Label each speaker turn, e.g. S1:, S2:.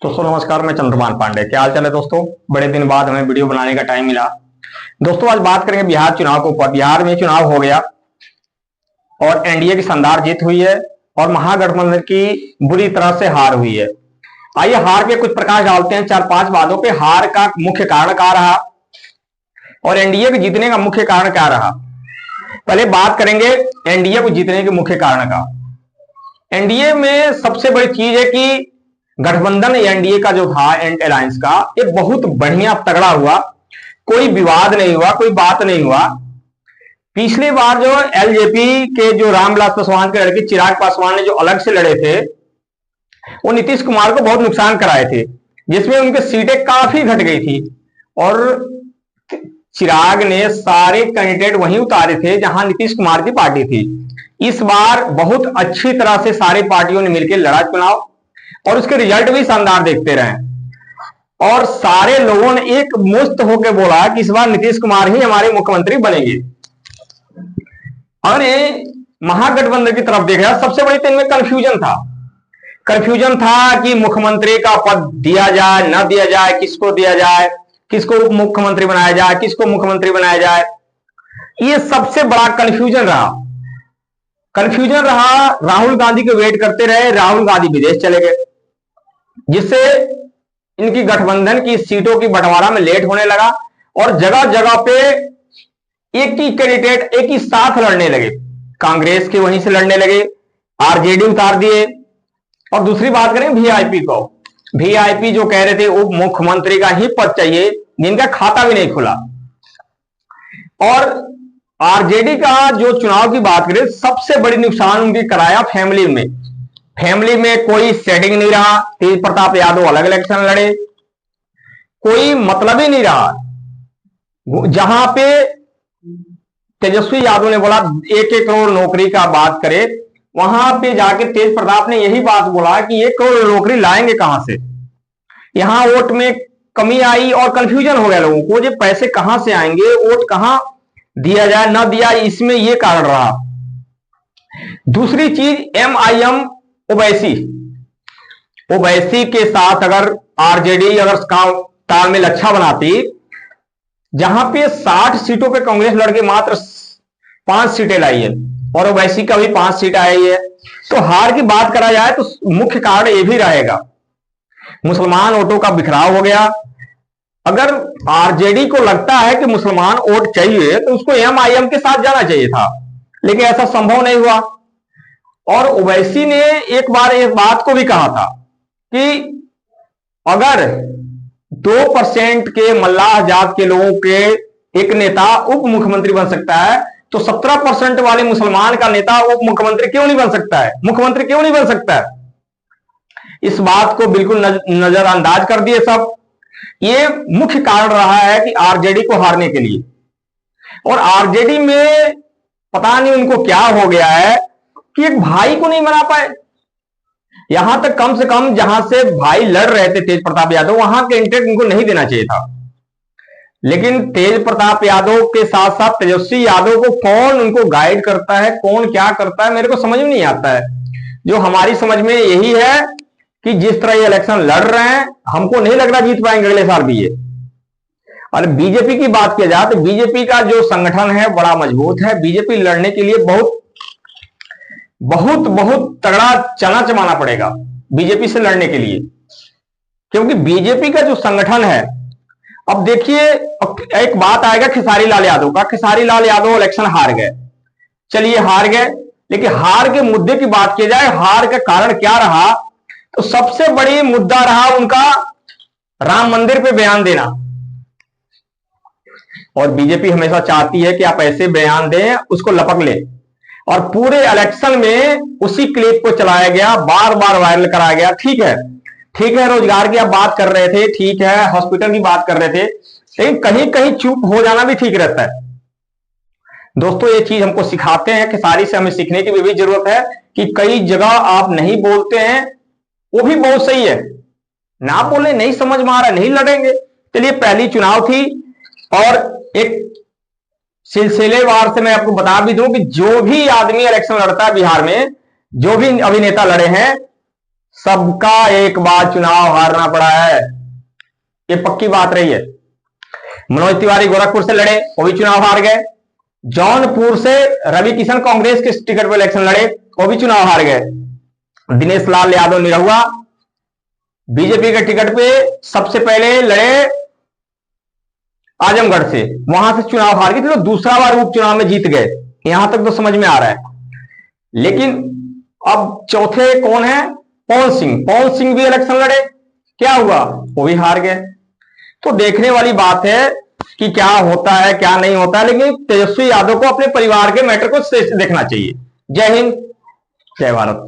S1: दोस्तों नमस्कार, मैं चंद्रमान पांडे। क्या हाल चाल है दोस्तों? बड़े दिन बाद हमें वीडियो बनाने का टाइम मिला। दोस्तों आज बात करेंगे बिहार चुनाव के ऊपर। बिहार में चुनाव हो गया और एनडीए की शानदार जीत हुई है और महागठबंधन की बुरी तरह से हार हुई है। आइए हार पे कुछ प्रकाश डालते हैं, चार पांच बातों पे। हार का मुख्य कारण क्या रहा और एनडीए के जीतने का मुख्य कारण क्या रहा। पहले बात करेंगे एनडीए को जीतने के मुख्य कारण का। एनडीए में सबसे बड़ी चीज है कि गठबंधन एनडीए का जो था, एंड अलायंस का, ये बहुत बढ़िया तगड़ा हुआ। कोई विवाद नहीं हुआ, कोई बात नहीं हुआ। पिछली बार जो एलजेपी के जो रामविलास पासवान के लड़के चिराग पासवान ने जो अलग से लड़े थे, वो नीतीश कुमार को बहुत नुकसान कराए थे, जिसमें उनकी सीटें काफी घट गई थी। और चिराग ने सारे कैंडिडेट वहीं उतारे थे जहां नीतीश कुमार की पार्टी थी। इस बार बहुत अच्छी तरह से सारी पार्टियों ने मिलकर लड़ा चुनाव और उसके रिजल्ट भी शानदार देखते रहे। और सारे लोगों ने एक मुश्त होकर बोला कि इस बार नीतीश कुमार ही हमारे मुख्यमंत्री बनेंगे। और महागठबंधन की तरफ देखा, सबसे बड़ी तो इनमें कंफ्यूजन था कि मुख्यमंत्री का पद दिया जाए न दिया जाए, किसको दिया जाए, किसको उप मुख्यमंत्री बनाया जाए, किसको मुख्यमंत्री बनाया जाए। ये सबसे बड़ा कंफ्यूजन रहा। राहुल गांधी को वेट करते रहे, राहुल गांधी विदेश चले गए, जिससे इनकी गठबंधन की सीटों की बंटवारा में लेट होने लगा और जगह जगह पे एक ही कैंडिडेट एक ही साथ लड़ने लगे। कांग्रेस के वहीं से लड़ने लगे, आरजेडी उतार दिए। और दूसरी बात करें वीआईपी को, वीआईपी जो कह रहे थे उप मुख्यमंत्री का ही पद चाहिए, जिनका खाता भी नहीं खुला। और आरजेडी का जो चुनाव की बात करें, सबसे बड़ी नुकसान उनकी कराया फैमिली में कोई सेटिंग नहीं रहा। तेज प्रताप यादव अलग इलेक्शन लड़े, कोई मतलब ही नहीं रहा। जहां पे तेजस्वी यादव ने बोला 1-1 करोड़ नौकरी का बात करे, वहां पे जाके तेज प्रताप ने यही बात बोला कि 1 करोड़ नौकरी लाएंगे कहां से। यहां वोट में कमी आई और कंफ्यूजन हो गया लोगों को, ये पैसे कहां से आएंगे, वोट कहां दिया जाए ना दिया, इसमें यह कारण रहा। दूसरी चीज एमआईएम ओवैसी के साथ अगर आरजेडी अगर तालमेल अच्छा बनाती, जहां पे 60 सीटों पे कांग्रेस लड़के मात्र 5 सीटें लाई है और ओवैसी का भी 5 सीट आई है, तो हार की बात करा जाए तो मुख्य कारण ये भी रहेगा। मुसलमान वोटों का बिखराव हो गया। अगर आरजेडी को लगता है कि मुसलमान वोट चाहिए तो उसको एमआईएम के साथ जाना चाहिए था, लेकिन ऐसा संभव नहीं हुआ। और ओवैसी ने एक बार इस बात को भी कहा था कि अगर 2% के मल्लाह जात के लोगों के एक नेता उप मुख्यमंत्री बन सकता है, तो 17% वाले मुसलमान का नेता उप मुख्यमंत्री क्यों नहीं बन सकता है, मुख्यमंत्री क्यों नहीं बन सकता है। इस बात को बिल्कुल नजरअंदाज कर दिए सब। ये मुख्य कारण रहा है कि आरजेडी को हारने के लिए। और आरजेडी में पता नहीं उनको क्या हो गया है कि एक भाई को नहीं बना पाए। यहां तक कम से कम जहां से भाई लड़ रहे थे तेज प्रताप यादव, वहां कैंडिडेट उनको नहीं देना चाहिए था। लेकिन तेज प्रताप यादव के साथ साथ तेजस्वी यादव को कौन उनको गाइड करता है, कौन क्या करता है, मेरे को समझ में नहीं आता है। जो हमारी समझ में यही है कि जिस तरह ये इलेक्शन लड़ रहे हैं, हमको नहीं लग रहा जीत पाएंगे अगले साल भी ये। और बीजेपी की बात किया जाए तो बीजेपी का जो संगठन है बड़ा मजबूत है। बीजेपी लड़ने के लिए बहुत बहुत बहुत तगड़ा चना चमाना पड़ेगा बीजेपी से लड़ने के लिए, क्योंकि बीजेपी का जो संगठन है, अब देखिए एक बात आएगा खेसारी लाल यादव का। खेसारी लाल यादव इलेक्शन हार गए, चलिए हार गए, लेकिन हार के मुद्दे की बात की जाए, हार का कारण क्या रहा, तो सबसे बड़ी मुद्दा रहा उनका राम मंदिर पे बयान देना। और बीजेपी हमेशा चाहती है कि आप ऐसे बयान दें उसको लपक ले, और पूरे इलेक्शन में उसी क्लिप को चलाया गया, बार बार वायरल कराया गया। ठीक है रोजगार की आप बात कर रहे थे, ठीक है हॉस्पिटल की बात कर रहे थे, लेकिन कहीं कहीं चुप हो जाना भी ठीक रहता है। दोस्तों ये चीज हमको सिखाते हैं, खेसारी से हमें सीखने की भी जरूरत है कि कई जगह आप नहीं बोलते हैं, वो भी बहुत सही है। ना बोले, नहीं समझ में आ रहा, नहीं लड़ेंगे। चलिए पहली चुनाव थी और एक सिलसिलेवार से मैं आपको बता भी दूं कि जो भी आदमी इलेक्शन लड़ता है बिहार में, जो भी अभिनेता लड़े हैं, सबका एक बार चुनाव हारना पड़ा है, ये पक्की बात रही है। मनोज तिवारी गोरखपुर से लड़े, वो भी चुनाव हार गए। जौनपुर से रवि किशन कांग्रेस के टिकट पर इलेक्शन लड़े, वो भी चुनाव हार गए। दिनेश लाल यादव निरहुआ बीजेपी के टिकट पे सबसे पहले लड़े आजमगढ़ से, वहां से चुनाव हार गए, तो दूसरा बार उपचुनाव में जीत गए। यहां तक तो समझ में आ रहा है। लेकिन अब चौथे कौन है? पवन सिंह। पवन सिंह भी इलेक्शन लड़े, क्या हुआ? वो भी हार गए। तो देखने वाली बात है कि क्या होता है क्या नहीं होता है, लेकिन तेजस्वी यादव को अपने परिवार के मैटर को देखना चाहिए। जय हिंद, जय भारत।